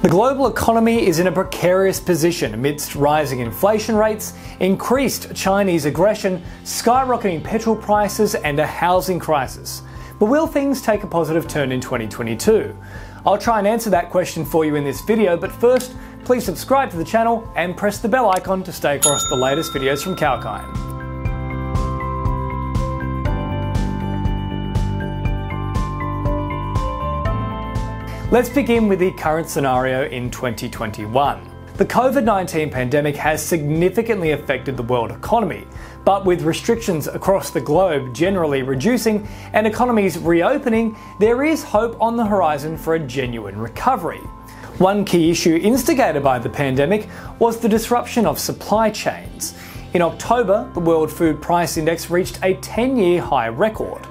The global economy is in a precarious position amidst rising inflation rates, increased Chinese aggression, skyrocketing petrol prices, and a housing crisis. But will things take a positive turn in 2022? I'll try and answer that question for you in this video, but first, please subscribe to the channel and press the bell icon to stay across the latest videos from Kalkine. Let's begin with the current scenario in 2021. The COVID-19 pandemic has significantly affected the world economy, but with restrictions across the globe generally reducing and economies reopening, there is hope on the horizon for a genuine recovery. One key issue instigated by the pandemic was the disruption of supply chains. In October, the World Food Price Index reached a 10-year high record.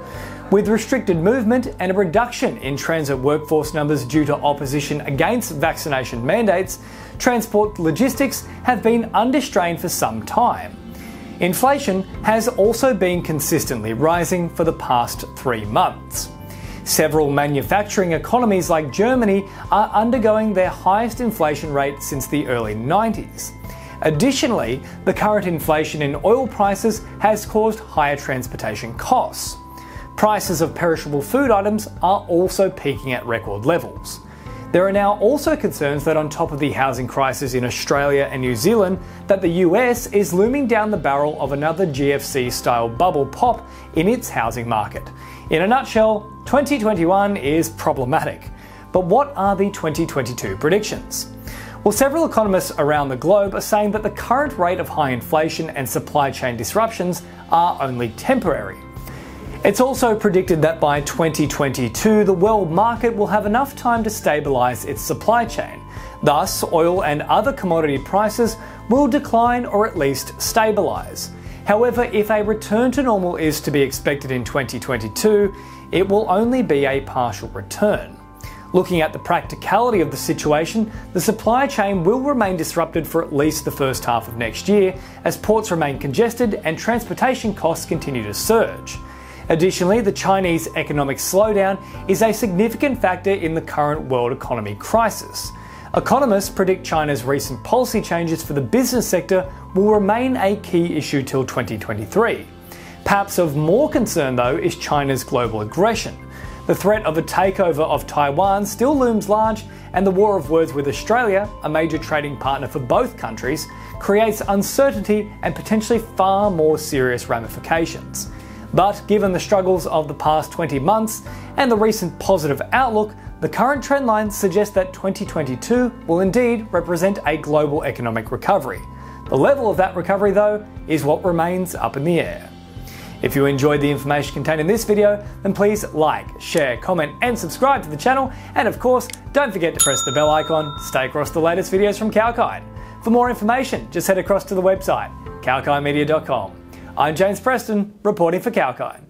With restricted movement and a reduction in transit workforce numbers due to opposition against vaccination mandates, transport logistics have been under strain for some time. Inflation has also been consistently rising for the past 3 months. Several manufacturing economies like Germany are undergoing their highest inflation rate since the early 90s. Additionally, the current inflation in oil prices has caused higher transportation costs. Prices of perishable food items are also peaking at record levels. There are now also concerns that on top of the housing crisis in Australia and New Zealand, that the US is looming down the barrel of another GFC-style bubble pop in its housing market. In a nutshell, 2021 is problematic. But what are the 2022 predictions? Well, several economists around the globe are saying that the current rate of high inflation and supply chain disruptions are only temporary. It's also predicted that by 2022, the world market will have enough time to stabilise its supply chain. Thus, oil and other commodity prices will decline or at least stabilise. However, if a return to normal is to be expected in 2022, it will only be a partial return. Looking at the practicality of the situation, the supply chain will remain disrupted for at least the first half of next year as ports remain congested and transportation costs continue to surge. Additionally, the Chinese economic slowdown is a significant factor in the current world economy crisis. Economists predict China's recent policy changes for the business sector will remain a key issue till 2023. Perhaps of more concern, though, is China's global aggression. The threat of a takeover of Taiwan still looms large, and the war of words with Australia, a major trading partner for both countries, creates uncertainty and potentially far more serious ramifications. But given the struggles of the past 20 months and the recent positive outlook, the current trend line suggests that 2022 will indeed represent a global economic recovery. The level of that recovery, though, is what remains up in the air. If you enjoyed the information contained in this video, then please like, share, comment and subscribe to the channel, and of course, don't forget to press the bell icon to stay across the latest videos from Kalkine. For more information, just head across to the website, kalkinemedia.com. I'm James Preston, reporting for Kalkine.